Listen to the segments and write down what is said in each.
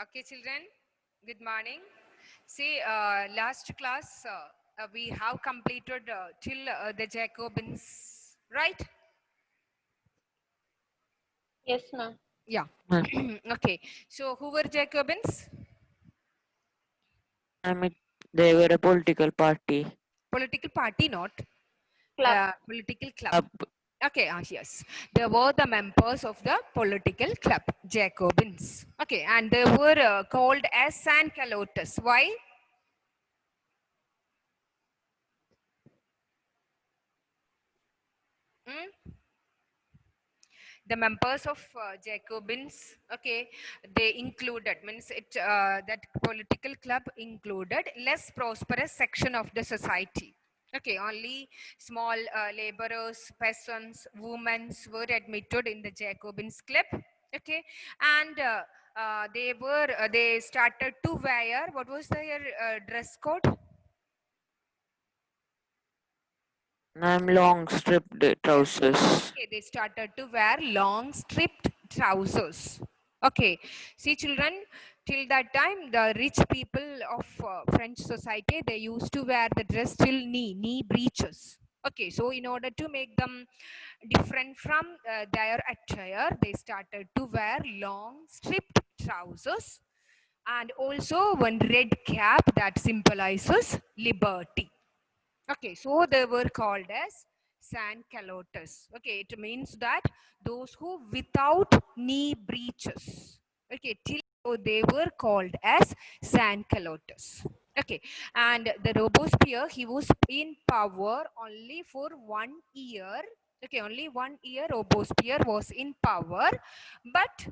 Okay, children, good morning. See, last class we have completed till the Jacobins, right? Yes, ma'am. Yeah. Ma'am, Okay. So, who were Jacobins? ma'am, they were a political party. Political party, not Club. political club. Uh, Okay, yes. They were the members of the political club, Jacobins. Okay, and they were called as San Calotus. Why? Hmm? The members of Jacobins, okay, they included, means it that political club included less prosperous section of the society. Okay, only small laborers, peasants, women were admitted in the Jacobins club. Okay, and they started to wear, what was their dress code? ma'am, long stripped trousers. Okay, they started to wear long stripped trousers. Okay, see children, till that time the rich people of French society, they used to wear the dress till knee breeches. Okay, so in order to make them different from their attire, they started to wear long stripped trousers and also one red cap that symbolizes liberty. Okay, so they were called as San Calotes. Okay, it means that those who without knee breeches. Okay, till so they were called as San Calotes. Okay, and the Robespierre, he was in power only for 1 year. Okay, only 1 year Robespierre was in power, but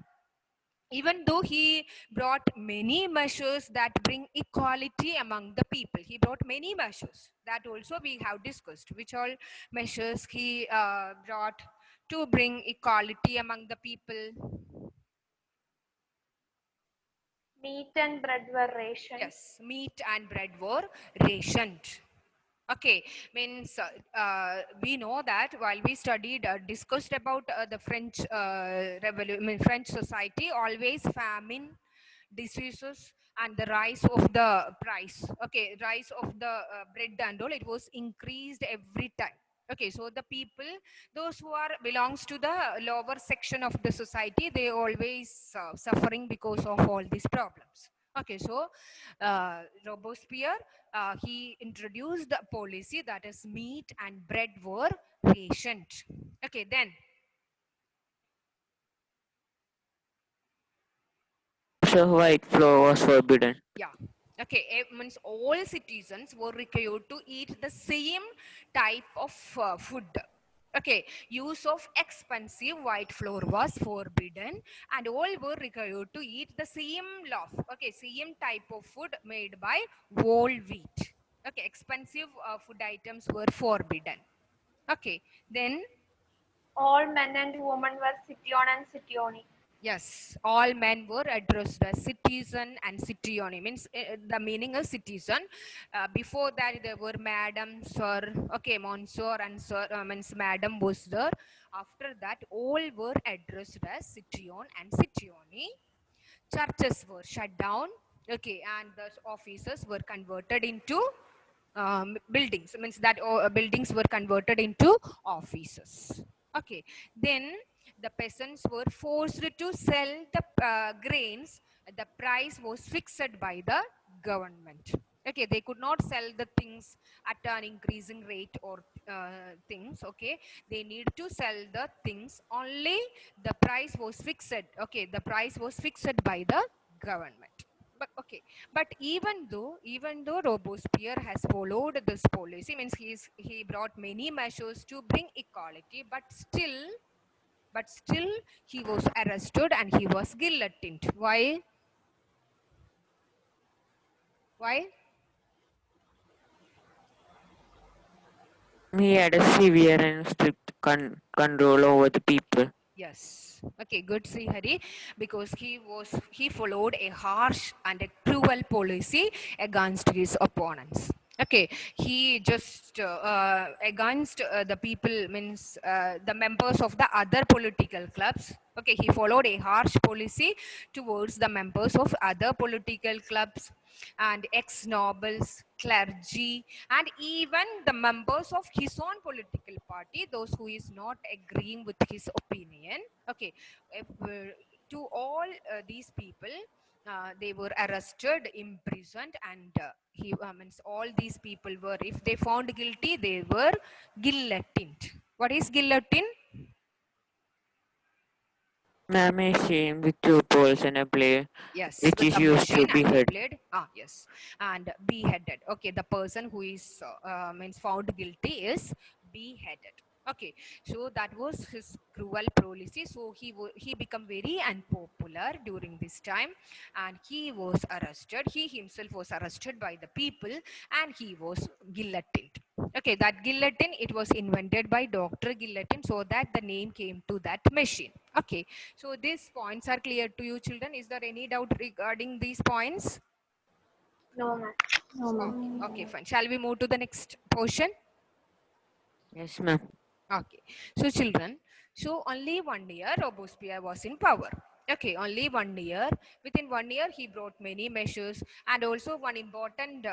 even though he brought many measures that bring equality among the people, he brought many measures that also we have discussed, which all measures he brought to bring equality among the people. Meat and bread were rationed. Yes, meat and bread were rationed. Okay, means we know that while we studied, discussed about the French revolution, French society, always famine, diseases, and the rise of the price. Okay, rise of the bread and all, it was increased every time. Okay, so the people, those who are belongs to the lower section of the society, they always suffering because of all these problems. Okay, so Robespierre, he introduced the policy that is meat and bread were rationed. Okay, then, So white flour was forbidden. yeah. Okay, it means all citizens were required to eat the same type of food. Okay, use of expensive white flour was forbidden, and all were required to eat the same loaf. Okay, same type of food made by whole wheat. Okay, expensive food items were forbidden. Okay, then All men and women were citizen and citione. yes, all men were addressed as citizen and citione. Means the meaning of citizen. Before that, there were madam, sir, okay, monsieur, and sir means madam was there. After that, all were addressed as citizen and citione. Churches were shut down. Okay, and the offices were converted into buildings. Means that buildings were converted into offices. Okay, then the peasants were forced to sell the grains. The price was fixed by the government. Okay, they could not sell the things at an increasing rate or things. Okay, they need to sell the things only. The price was fixed. Okay, the price was fixed by the government. But okay, but even though Robespierre has followed this policy, means he brought many measures to bring equality, but still he was arrested and he was guillotined. Why? He had a severe and strict control over the people. Yes. Okay, good, Sri Hari, because he followed a harsh and a cruel policy against his opponents. Okay, he just against the people, means the members of the other political clubs. Okay, he followed a harsh policy towards the members of other political clubs and ex-nobles, clergy, and even the members of his own political party, those who is not agreeing with his opinion. Okay, if, to all these people, they were arrested, imprisoned, and he means all these people were, if they found guilty, they were guillotined. What is guillotine? A machine with two poles and a blade, Yes, which with is a used to machine and a behead. blade. Ah, yes, and beheaded. Okay, the person who is means found guilty is beheaded. Okay, so that was his cruel policy. So he became very unpopular during this time, and he was arrested. He himself was arrested by the people, and he was guillotined. Okay, that guillotine, it was invented by Dr. Guillotine, so that the name came to that machine. Okay, so these points are clear to you, children. Is there any doubt regarding these points? No, ma'am. No, ma'am. Okay, fine. Shall we move to the next portion? Yes, ma'am. Okay, so children, so only 1 year Robespierre was in power. Okay, only 1 year. Within 1 year, he brought many measures, and also one important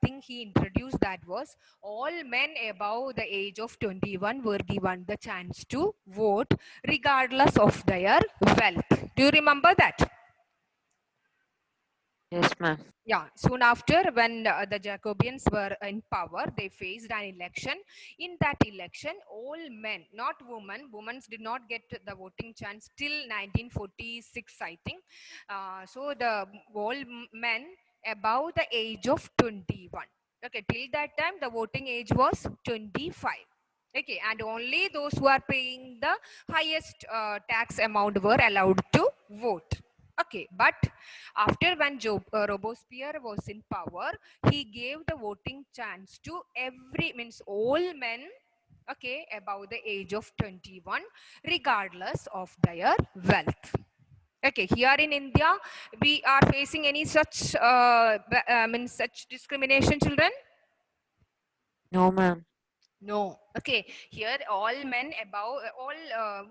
thing he introduced, that was all men above the age of 21 were given the chance to vote regardless of their wealth. Do you remember that? Yes, ma'am. Yeah, soon after, when the Jacobians were in power, they faced an election. In that election, all men, not women, women did not get the voting chance till 1946, I think. So the all men above the age of 21. Okay, till that time, the voting age was 25. Okay, and only those who are paying the highest tax amount were allowed to vote. Okay, but after when Robespierre was in power, he gave the voting chance to every, means all men, okay, above the age of 21, regardless of their wealth. Okay, here in India, we are facing any such, means such discrimination, children? No, ma'am. No. Okay. Here, all men above, all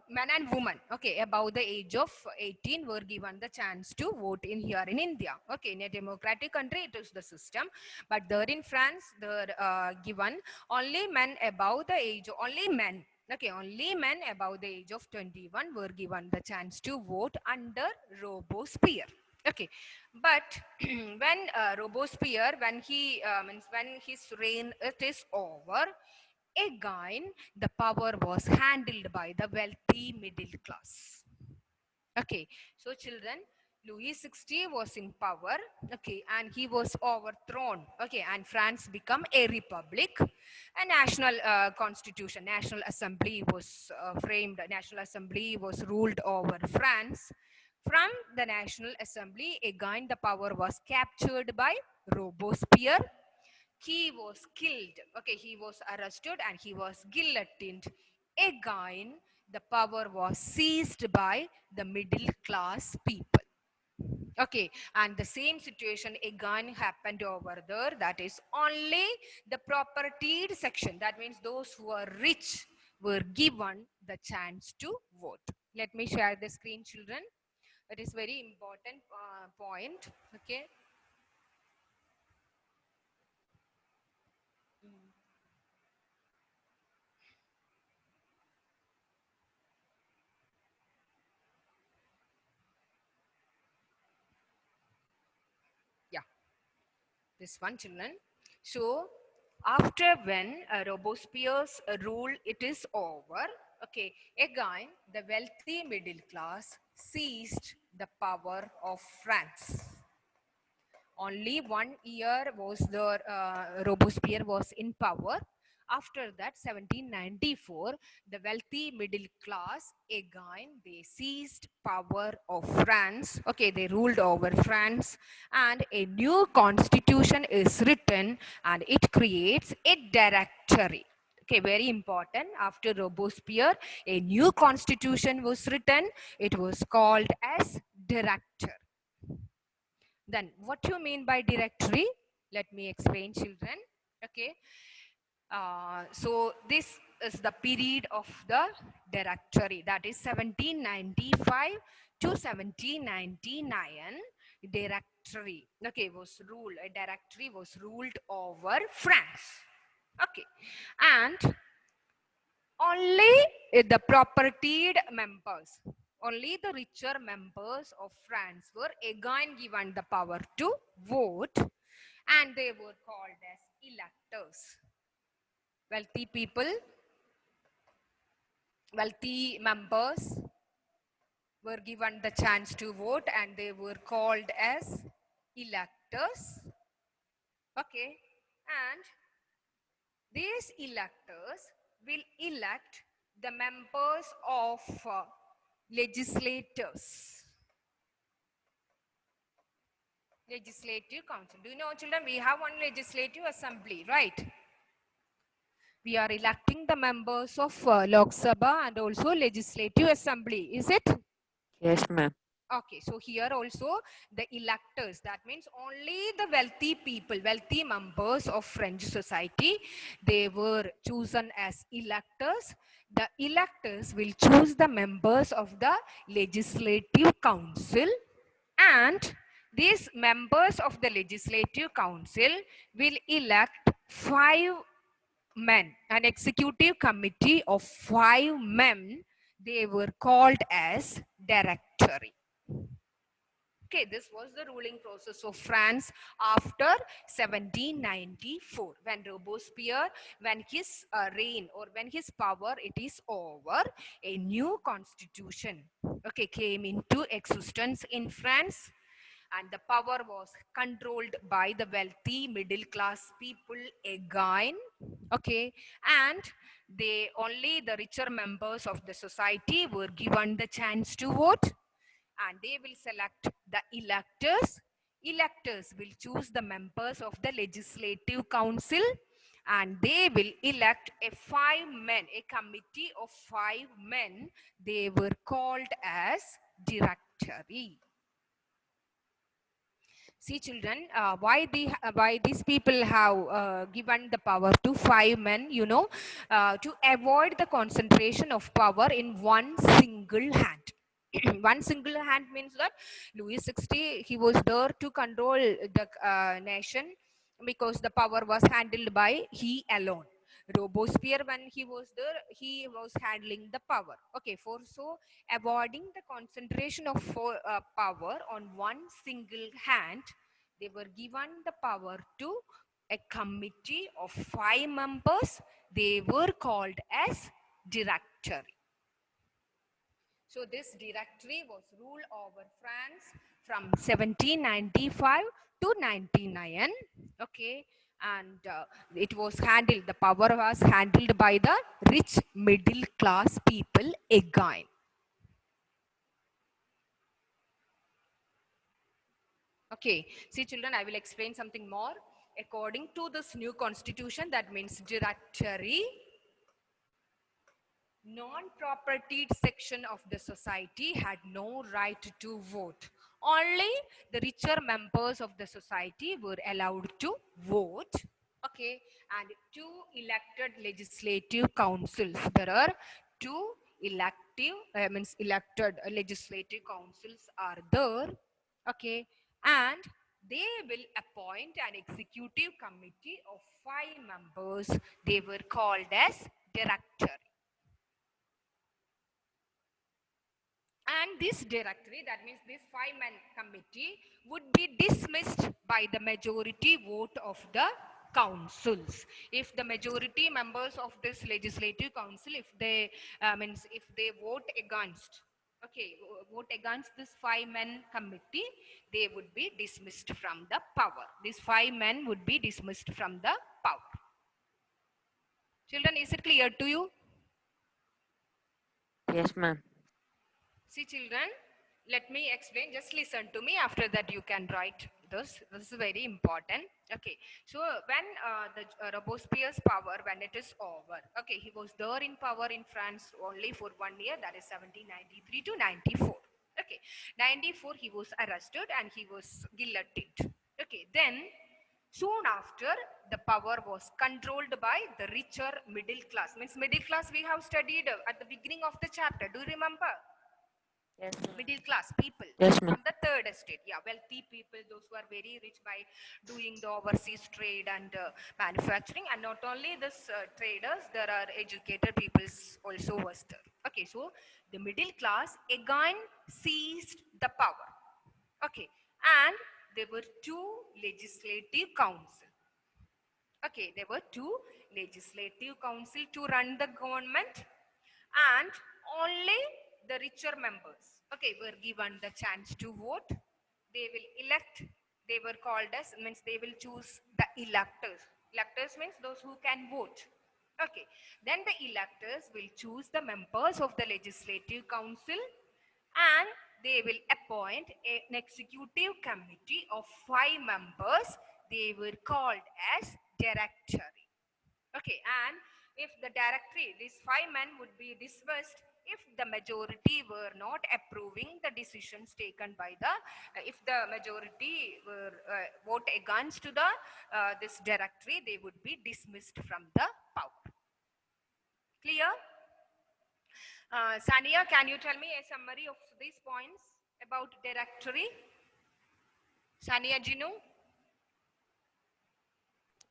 men and women, okay, above the age of 18 were given the chance to vote in here in India. Okay, in a democratic country, it is the system. But there in France, they're given only men above the age, only men. Okay, only men above the age of 21 were given the chance to vote under Robespierre. Okay, but when Robespierre, when he means when his reign it is over, again, the power was handled by the wealthy middle class. Okay, so children, Louis XVI was in power, okay, and he was overthrown, okay, and France became a republic. A national constitution, National Assembly was framed, National Assembly was ruled over France. From the National Assembly, again the power was captured by Robespierre. He was killed. Okay, he was arrested and he was guillotined. Again, the power was seized by the middle class people. Okay, and the same situation again happened over there. That is only the propertied section. That means those who are rich were given the chance to vote. Let me share the screen, children. It is very important point. Okay. Yeah, this one, children. So after when Robespierre's rule it is over, okay, again the wealthy middle class seized the power of France. Only 1 year was the Robespierre was in power. After that, 1794, the wealthy middle class again they seized power of France. Okay, they ruled over France, and a new constitution is written, and it creates a directory. Okay, very important. After Robespierre, a new constitution was written. It was called as director. Then what you mean by directory? Let me explain, children. Okay. So this is the period of the Directory, that is 1795 to 1799. Directory, okay, was ruled, a directory was ruled over France. Okay, and only the propertied members, only the richer members of France were again given the power to vote, and they were called as electors. Wealthy people, wealthy members were given the chance to vote, and they were called as electors. Okay, and these electors will elect the members of legislators, legislative council. Do you know, children, we have one legislative assembly, right? We are electing the members of Lok Sabha and also legislative assembly, is it? Yes, ma'am. Okay, so here also the electors, that means only the wealthy people, wealthy members of French society, they were chosen as electors. The electors will choose the members of the legislative council, and these members of the legislative council will elect 5 men, an executive committee of 5 men. They were called as directory. Okay, this was the ruling process of France after 1794, when Robespierre, when his reign or when his power it is over, a new constitution, okay, came into existence in France, and the power was controlled by the wealthy middle class people again. Okay, and they only the richer members of the society were given the chance to vote, and they will select the electors. Electors will choose the members of the legislative council, and they will elect a 5 men, a committee of 5 men. They were called as directory. See, children, why these people have given the power to 5 men, you know, to avoid the concentration of power in one single hand. One single hand means that Louis XVI, he was there to control the nation, because the power was handled by he alone. Robespierre, when he was there, he was handling the power. Okay, for so avoiding the concentration of power on one single hand, they were given the power to a committee of 5 members. They were called as directory. So this directory was ruled over France from 1795 to 99. Okay, and it was handled, the power was handled by the rich middle class people again. Okay, see, children, I will explain something more. According to this new constitution, that means directory, non-propertied section of the society had no right to vote. Only the richer members of the society were allowed to vote. Okay, and 2 elected legislative councils. There are 2 elective, means elected legislative councils are there. Okay, and they will appoint an executive committee of 5 members. They were called as director. And this directory, that means this 5 men committee, would be dismissed by the majority vote of the councils. If the majority members of this legislative council, if they means if they vote against, okay, vote against this 5 men committee, they would be dismissed from the power. These 5 men would be dismissed from the power. Children, is it clear to you? Yes, ma'am. See, children, let me explain. Just listen to me. After that, you can write this. This is very important. Okay. So, when the Robespierre's power, when it is over, okay, he was there in power in France only for 1 year, that is 1793 to 94. Okay. 94, he was arrested and he was guillotined. Okay. Then, Soon after, the power was controlled by the richer middle class. Means middle class we have studied at the beginning of the chapter. Do you remember? Yes, ma'am. Middle class people Yes, ma'am. from the third estate. Yeah, wealthy people, those who are very rich by doing the overseas trade and manufacturing. And not only this traders, there are educated peoples also was there. Okay, so the middle class again seized the power. Okay, and there were two legislative councils. Okay, there were two legislative council to run the government, and only the richer members, okay, were given the chance to vote. They will elect. They were called as, means they will choose the electors. Electors means those who can vote. Okay, then the electors will choose the members of the legislative council, and they will appoint an executive committee of 5 members. They were called as directory. Okay, and if the directory, these 5 men would be dismissed if the majority were not approving the decisions taken by the, if the majority were vote against the this directory, they would be dismissed from the power. Clear? Sania, can you tell me a summary of these points about directory? Sania Jinu?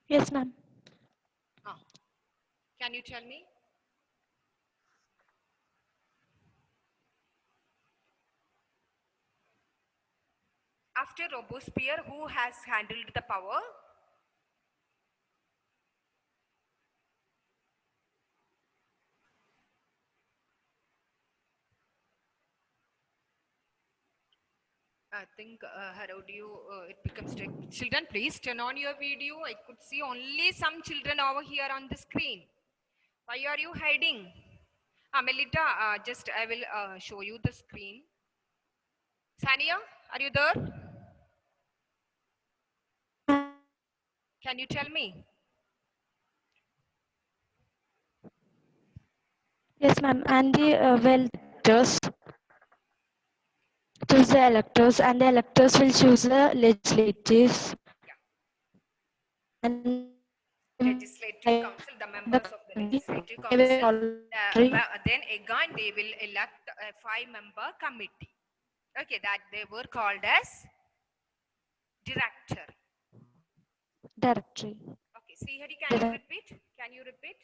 Yes, ma'am. Ah, can you tell me? After Robespierre, who has handled the power? I think, how do you, it becomes, children, please turn on your video. I could see only some children over here on the screen. Why are you hiding? Melita, just I will show you the screen. Sania, are you there? Can you tell me? Yes, ma'am. And the electors choose the electors, and the electors will choose the legislatives, Yeah. and the Legislative council, the members of the country, legislative they will council, call then again they will elect a 5 member committee. Okay, that they were called as director. directory. Okay, Srihari, can you repeat? Can you repeat?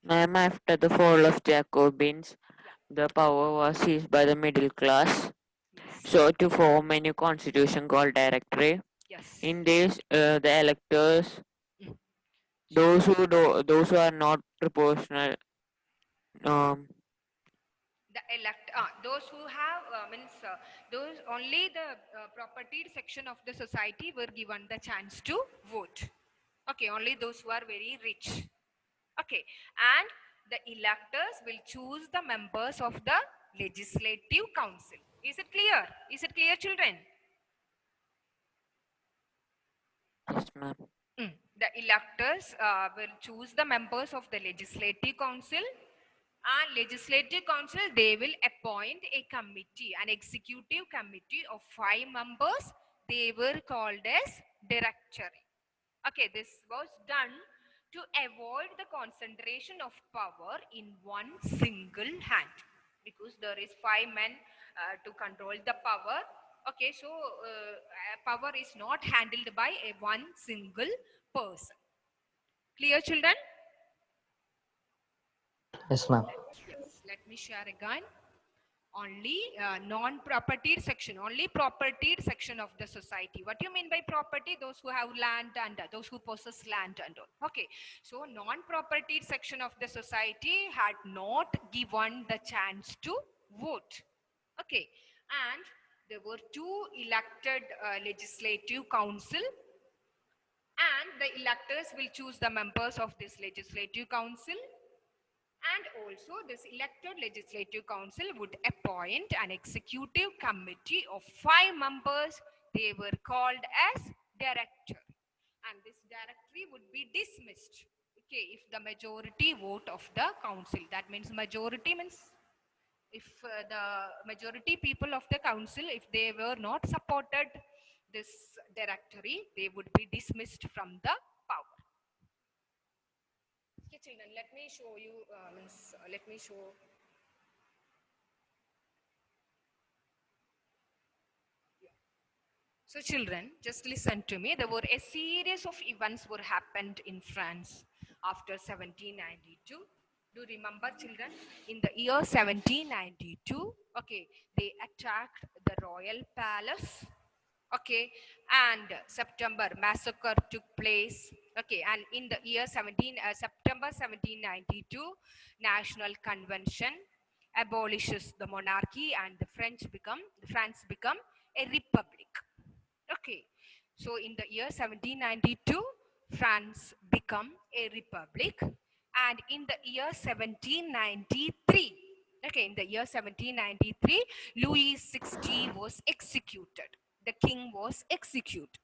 Ma'am, after the fall of Jacobins, Yeah. the power was seized by the middle class. Yes. So to form a new constitution called directory. Yes. In this, the electors, Mm. those who are not proportional, um, The elect, those who have means those only the propertied section of the society were given the chance to vote. Okay, only those who are very rich. Okay, and the electors will choose the members of the legislative council. Is it clear? Is it clear, children? yes, ma'am. The electors will choose the members of the legislative council, and legislative council they will appoint a committee, an executive committee of 5 members. They were called as directory. Okay, this was done to avoid the concentration of power in one single hand, because there is 5 men to control the power. Okay, so power is not handled by a one single person. Clear, children? Yes, ma'am. Yes, let me share again. Only non-propertied section, only propertied section of the society. What do you mean by property? Those who have land and those who possess land and all. Okay, so non-propertied section of the society had not given the chance to vote. Okay, and there were two elected legislative council, and the electors will choose the members of this legislative council, and also this elected legislative council would appoint an executive committee of 5 members. They were called as director, and this directory would be dismissed, okay, if the majority vote of the council. That means majority means if the majority people of the council, if they were not supported this directory, they would be dismissed from the power. Okay, children, let me show you, let me show. So children, just listen to me. There were a series of events were happened in France after 1792. Do you remember, children? In the year 1792, okay, they attacked the royal palace. Okay, and September massacre took place. Okay, and in the year September 1792, National Convention abolishes the monarchy and France become a republic. Okay, so in the year 1792, France become a republic, and in the year 1793, okay, in the year 1793, Louis XVI was executed. The king was executed,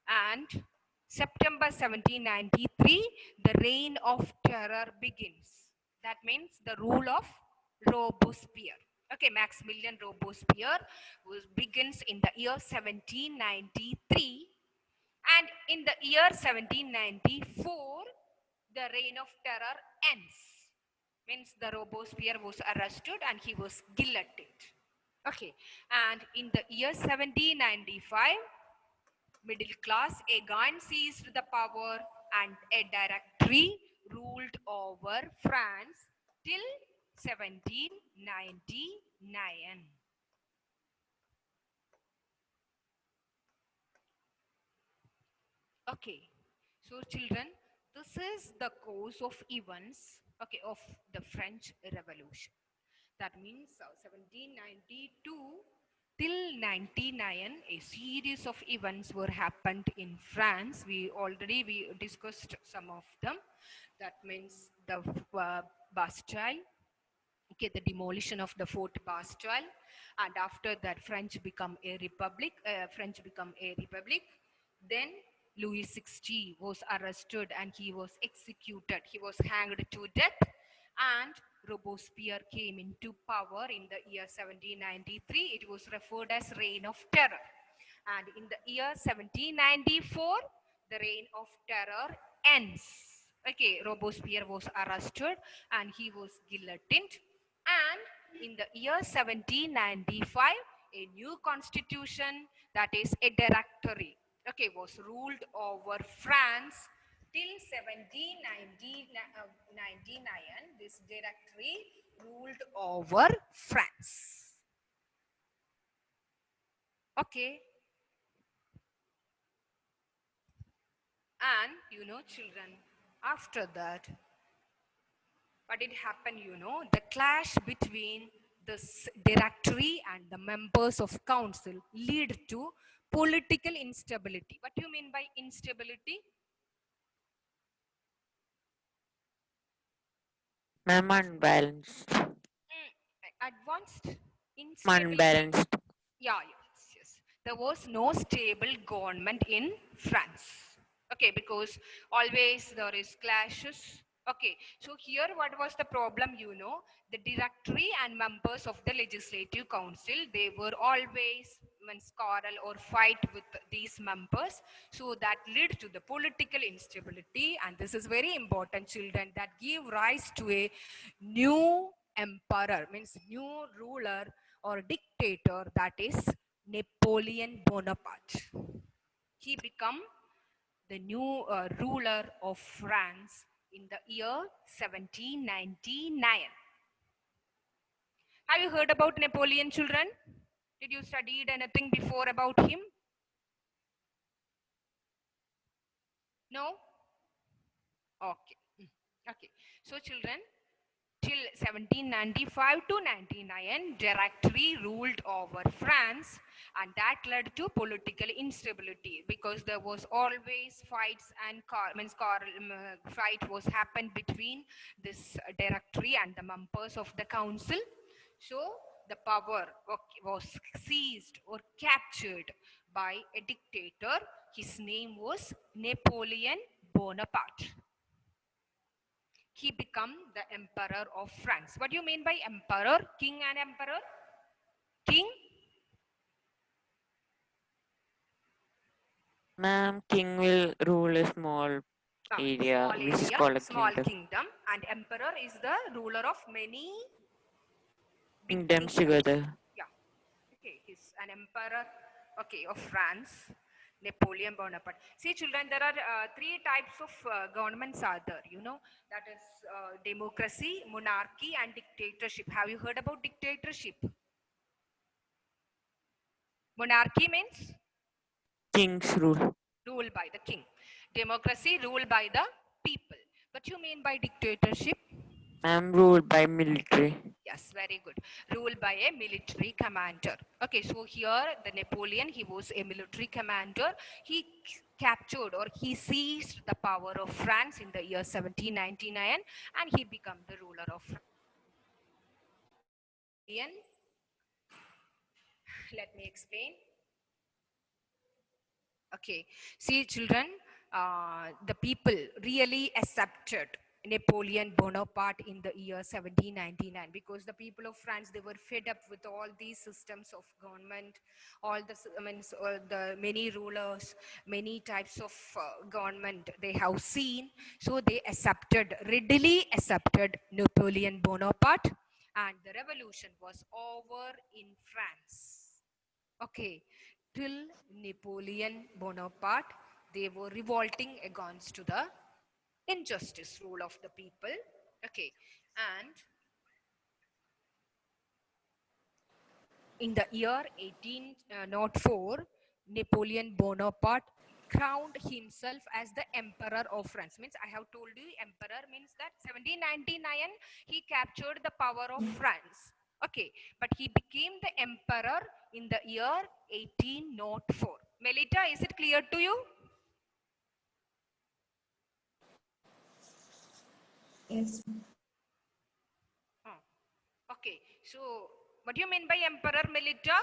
and September 1793, the reign of terror begins. That means the rule of Robespierre. Okay, Maximilian Robespierre begins in the year 1793, and in the year 1794, the reign of terror ends. Means the Robespierre was arrested and he was guillotined. Okay, and in the year 1795, middle class again seized the power and a directory ruled over France till 1799. Okay, so children, this is the course of events, okay, of the French Revolution. That means 1792 till 99, a series of events were happened in France. We discussed some of them. That means the Bastille, okay, the demolition of the Fort Bastille, and after that French become a republic. Then Louis XVI was arrested and he was executed. He was hanged to death, and Robespierre came into power in the year 1793. It was referred as Reign of Terror. And in the year 1794, the Reign of Terror ends. Okay, Robespierre was arrested and he was guillotined. And in the year 1795, a new constitution, that is a directory, okay, was ruled over France till 1799. This directory ruled over France. Okay, and children, after that, what did happen, the clash between the directory and the members of council lead to political instability. What do you mean by instability? Unbalanced. Advanced instability. Unbalanced. Yeah, yes. There was no stable government in France. Okay, because always there is clashes. Okay, so here what was the problem? The directory and members of the legislative council, they were always quarrel or fight with these members. So that led to the political instability, and this is very important, children, that give rise to a new emperor, means new ruler or dictator, that is Napoleon Bonaparte. He became the new ruler of France in the year 1799. Have you heard about Napoleon, children? Did you studied anything before about him? No? Okay. Okay. So children, till 1795 to 99, directory ruled over France, and that led to political instability because there was always fights and fight was happened between this directory and the members of the council. So the power was seized or captured by a dictator. His name was Napoleon Bonaparte. He became the emperor of France. What do you mean by emperor? King and emperor? King? Ma'am, king will rule a small area, Small which is area, called a small kingdom. kingdom, and emperor is the ruler of many big Kingdoms kingdoms. together. Yeah. Okay, he's an emperor, okay, of France, Napoleon Bonaparte. See, children, there are three types of governments are there, that is democracy, monarchy, and dictatorship. Have you heard about dictatorship? Monarchy means Kings rule. rule by the king. Democracy, rule by the people. What you mean by dictatorship? Ma'am, ruled by military. Yes, very good. Ruled by a military commander. Okay, so here the Napoleon, he was a military commander. He captured or he seized the power of France in the year 1799 and he became the ruler of France. Napoleon, let me explain. Okay, see, children, the people really accepted Napoleon Bonaparte in the year 1799 because the people of France they were fed up with all these systems of government, all the I mean, the many rulers, many types of government they have seen, so they readily accepted Napoleon Bonaparte, and the revolution was over in France. Okay, till Napoleon Bonaparte, they were revolting against to the injustice rule of the people. Okay, and in the year 1804, Napoleon Bonaparte crowned himself as the emperor of France. Means I have told you emperor means that 1799 he captured the power of France. Okay, but he became the emperor in the year 1804. Melita, is it clear to you? Yes. Oh, okay, so what do you mean by emperor, Melita?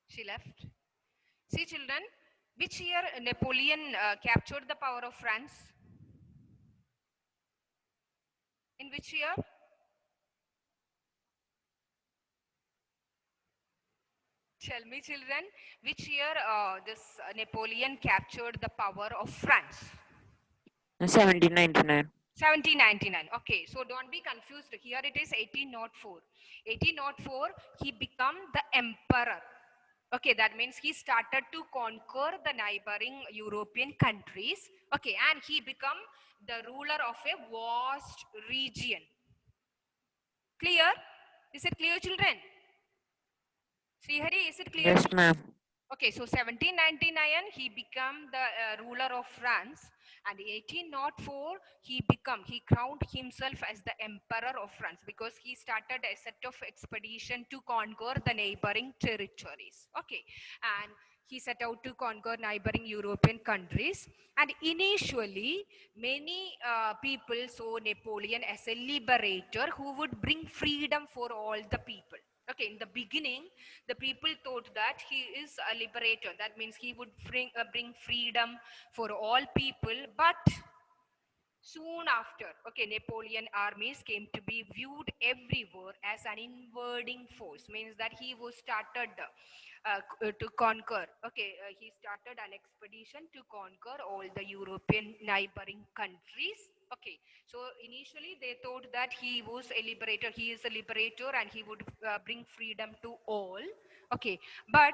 She left. See, children, which year Napoleon captured the power of France? In which year? Tell me, children, which year this Napoleon captured the power of France? 1799. 1799. Okay, so don't be confused. Here it is 1804. 1804, he became the emperor. Okay, that means he started to conquer the neighboring European countries. Okay, and he became the ruler of a vast region. Clear? Is it clear, children? Srihari, is it clear? Yes, ma'am. Okay, so 1799 he became the ruler of France, and 1804 he crowned himself as the emperor of France because he started a set of expedition to conquer the neighboring territories. Okay, and he set out to conquer neighboring European countries, and initially many people saw Napoleon as a liberator who would bring freedom for all the people. Okay, in the beginning, the people thought that he is a liberator. That means he would bring freedom for all people. But soon after, okay, Napoleon armies came to be viewed everywhere as an invading force. Means that he was started to conquer. Okay, he started an expedition to conquer all the European neighboring countries. Okay, so initially they thought that he was a liberator. He is a liberator and he would bring freedom to all. Okay, but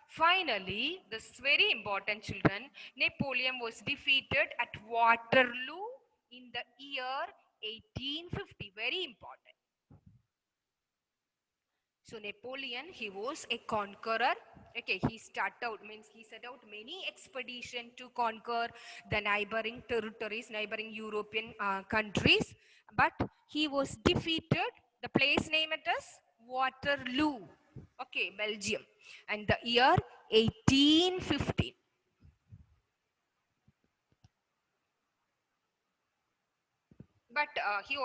finally, this is very important, children. Napoleon was defeated at Waterloo in the year 1850. Very important. So Napoleon, he was a conqueror. Okay, he started out means he set out many expedition to conquer the neighboring territories, neighboring European countries. But he was defeated. The place name it is Waterloo. Okay, Belgium, and the year 1815. But he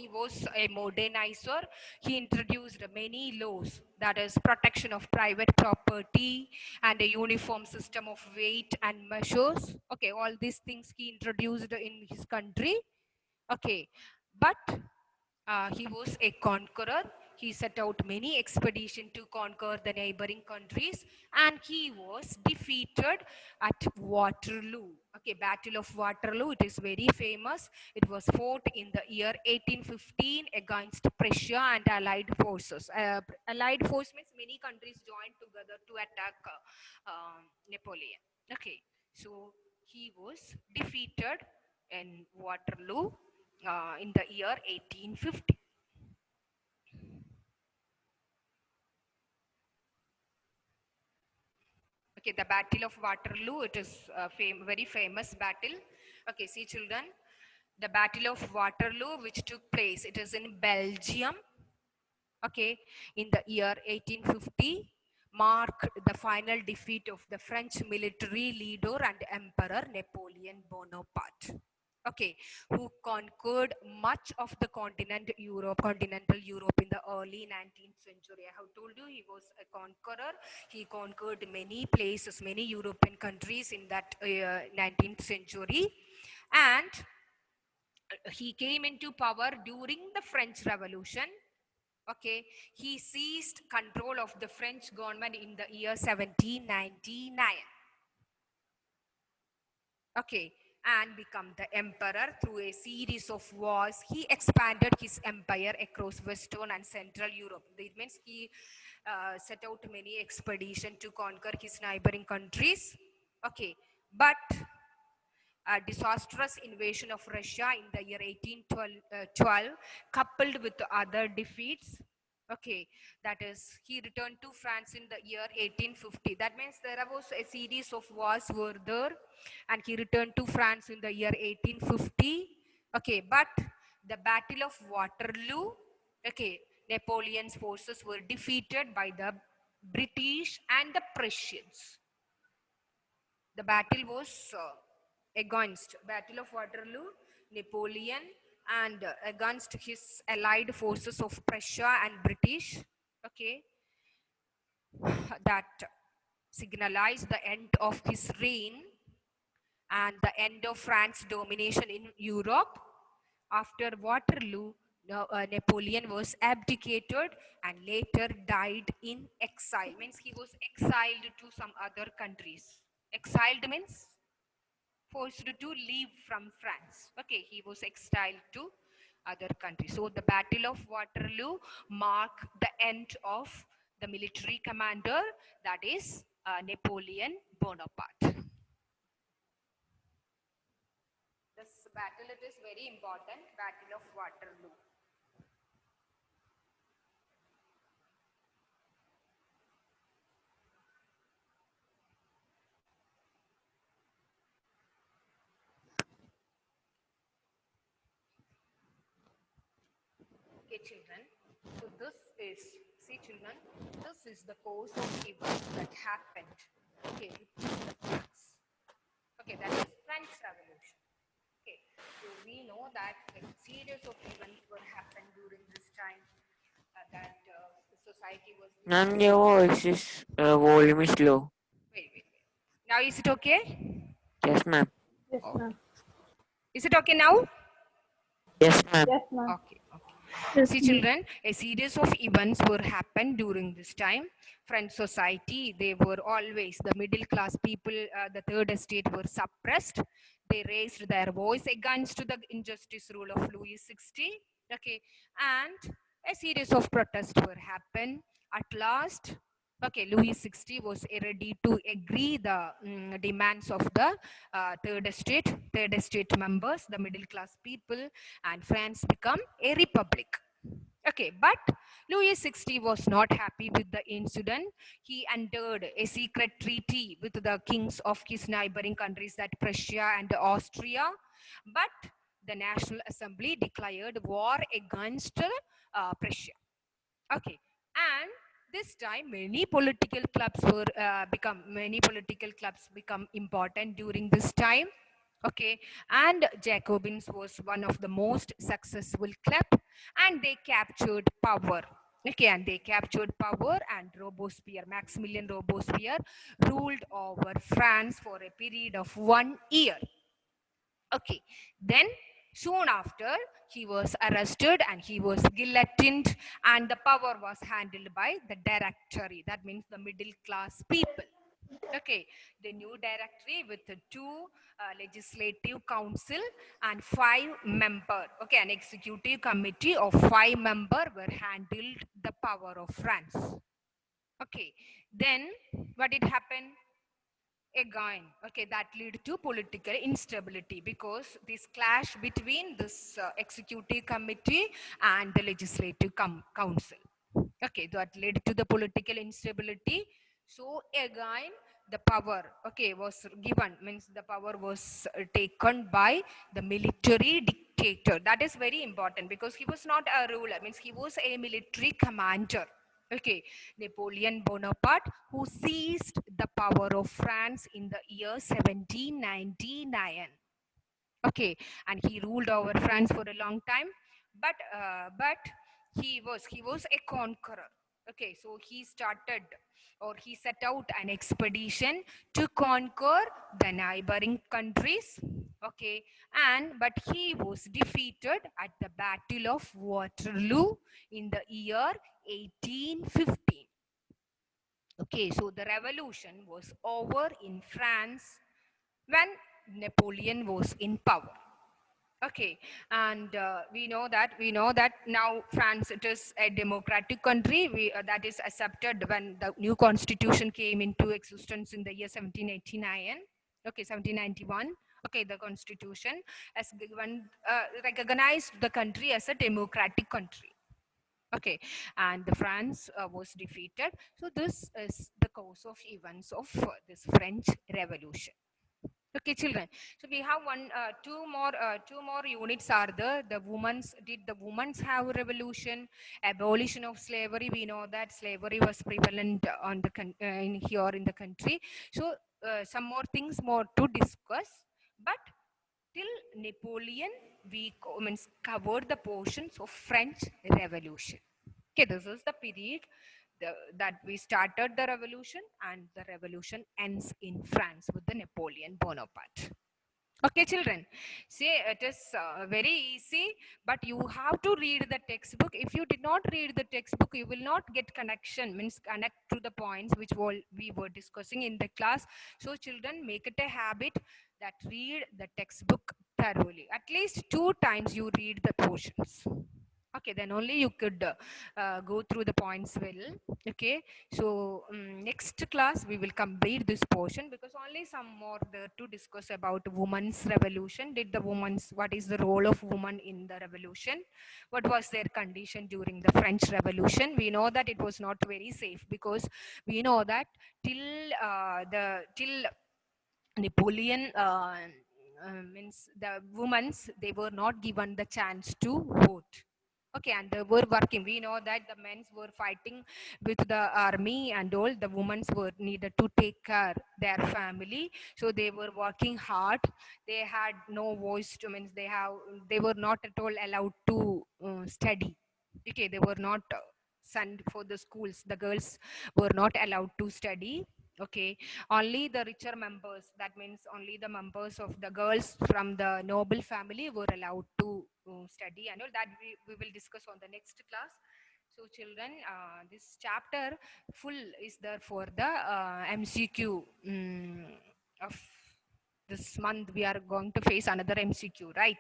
was a modernizer. He introduced many laws, that is protection of private property and a uniform system of weight and measures. Okay, all these things he introduced in his country. Okay, but He was a conqueror. He set out many expeditions to conquer the neighboring countries, and he was defeated at Waterloo. Okay, Battle of Waterloo. It is very famous. It was fought in the year 1815 against Prussia and Allied forces. Allied force means many countries joined together to attack Napoleon. Okay, so he was defeated in Waterloo in the year 1850. Okay, the Battle of Waterloo, it is a very famous battle. Okay, see children, the Battle of Waterloo which took place, it is in Belgium. Okay, in the year 1850, marked the final defeat of the French military leader and Emperor Napoleon Bonaparte. Okay, who conquered much of the continental Europe in the early 19th century. I have told you he was a conqueror. He conquered many places, many European countries in that 19th century, and he came into power during the French Revolution. Okay, he seized control of the French government in the year 1799. Okay, and become the emperor through a series of wars. He expanded his empire across Western and Central Europe. That means he set out many expeditions to conquer his neighboring countries. Okay, but a disastrous invasion of Russia in the year 1812, coupled with other defeats. Okay, that is, he returned to France in the year 1850. That means there was a series of wars were there, and he returned to France in the year 1850. Okay, but the Battle of Waterloo, okay, Napoleon's forces were defeated by the British and the Prussians. The battle was against Battle of Waterloo, Napoleon, and against his allied forces of Prussia and British. Okay, that signalized the end of his reign and the end of France's domination in Europe. After Waterloo, Napoleon was abdicated and later died in exile. Means he was exiled to some other countries. Exiled means forced to leave from France. Okay, he was exiled to other countries. So the Battle of Waterloo marked the end of the military commander, that is Napoleon Bonaparte. This battle, it is very important, Battle of Waterloo. Okay, children. So this is, see children, this is the course of events that happened. Okay, within the France. Okay, that is French Revolution. Okay, so we know that a series of events were happened during this time, that the society was Ma'am, divided. your voice is volume is low. Wait. Now is it okay? Yes, ma'am. Yes, Okay. ma'am. Is it okay now? Yes, ma'am. Yes, ma'am. Okay. Yes, See, ma'am. children, a series of events were happened during this time. French society, they were always the middle class people, the third estate were suppressed. They raised their voice against the injustice rule of Louis XVI. Okay, and a series of protests were happened. At last, okay, Louis XVI was ready to agree the demands of the third estate members, the middle class people, and France become a republic. Okay, but Louis XVI was not happy with the incident. He entered a secret treaty with the kings of his neighboring countries, that Prussia and Austria. But the National Assembly declared war against Prussia. Okay, and this time many political clubs become important during this time. Okay, and Jacobins was one of the most successful club, and they captured power. Okay, and they captured power, and Robespierre, Maximilian Robespierre, ruled over France for a period of 1 year. Okay, then Soon after, he was arrested and he was guillotined, and the power was handled by the directory. That means the middle class people. Okay, the new directory with the two legislative council and 5 member. Okay, an executive committee of 5 member were handled the power of France. Okay, then what did happen? Again, okay, that lead to political instability because this clash between this executive committee and the legislative council. Okay, that led to the political instability. So again, the power, okay, was given, means the power was taken by the military dictator. That is very important because he was not a ruler, means he was a military commander. Okay, Napoleon Bonaparte, who seized the power of France in the year 1799. Okay, and he ruled over France for a long time, but he was a conqueror. Okay, so he started, or he set out an expedition to conquer the neighboring countries. Okay, and but he was defeated at the Battle of Waterloo in the year 1815. Okay, so the revolution was over in France when Napoleon was in power. Okay, and we know that now France, it is a democratic country. That is accepted when the new constitution came into existence in the year 1789. Okay, 1791. Okay, the constitution has given recognized the country as a democratic country. Okay, and the France was defeated. So this is the course of events of this French Revolution. Okay, children. So we have two more units are there. The women's, did the women's have revolution, abolition of slavery? We know that slavery was prevalent on the in here in the country. So some more things more to discuss. But till Napoleon, we means covered the portions of French Revolution. Okay, this is the period that we started the revolution, and the revolution ends in France with the Napoleon Bonaparte. Okay, children. See, it is very easy, but you have to read the textbook. If you did not read the textbook, you will not get connection, means connect to the points which we were discussing in the class. So, children, make it a habit that read the textbook thoroughly. At least 2 times you read the portions. Okay, then only you could go through the points well. Okay, so next class we will complete this portion because only some more there to discuss about women's revolution. Did the women's, what is the role of women in the revolution? What was their condition during the French Revolution? We know that it was not very safe because we know that till Napoleon means the women's, they were not given the chance to vote. Okay, and they were working. We know that the men's were fighting with the army and all. The women's were needed to take care their family, so they were working hard. They had no voice. To means they were not at all allowed to study. Okay, they were not sent for the schools. The girls were not allowed to study. Okay, only the richer members, that means only the members of the girls from the noble family were allowed to study, and all that we will discuss on the next class. So children, this chapter full is there for the MCQ of this month. We are going to face another MCQ, right?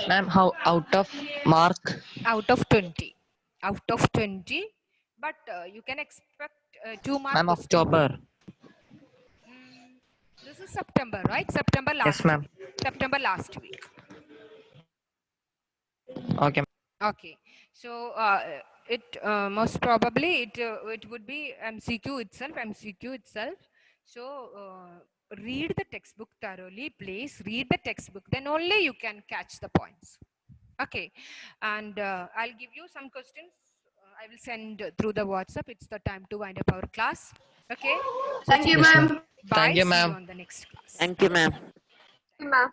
Ma'am, how out of mark? Out of 20, out of 20, but you can expect 2 mark Ma'am, question. October. Mm, this is September, right? September Yes, last ma'am. week. September last week. Okay. Okay. So it most probably it would be MCQ itself. MCQ itself. So read the textbook thoroughly, please. Read the textbook. Then only you can catch the points. Okay. And I'll give you some questions. I will send through the WhatsApp. It's the time to wind up our class. Okay. So Thank you, Yes, children, ma'am. ma'am. bye. Thank you, See you ma'am. on the next class. Thank you, ma'am. Thank you, ma'am.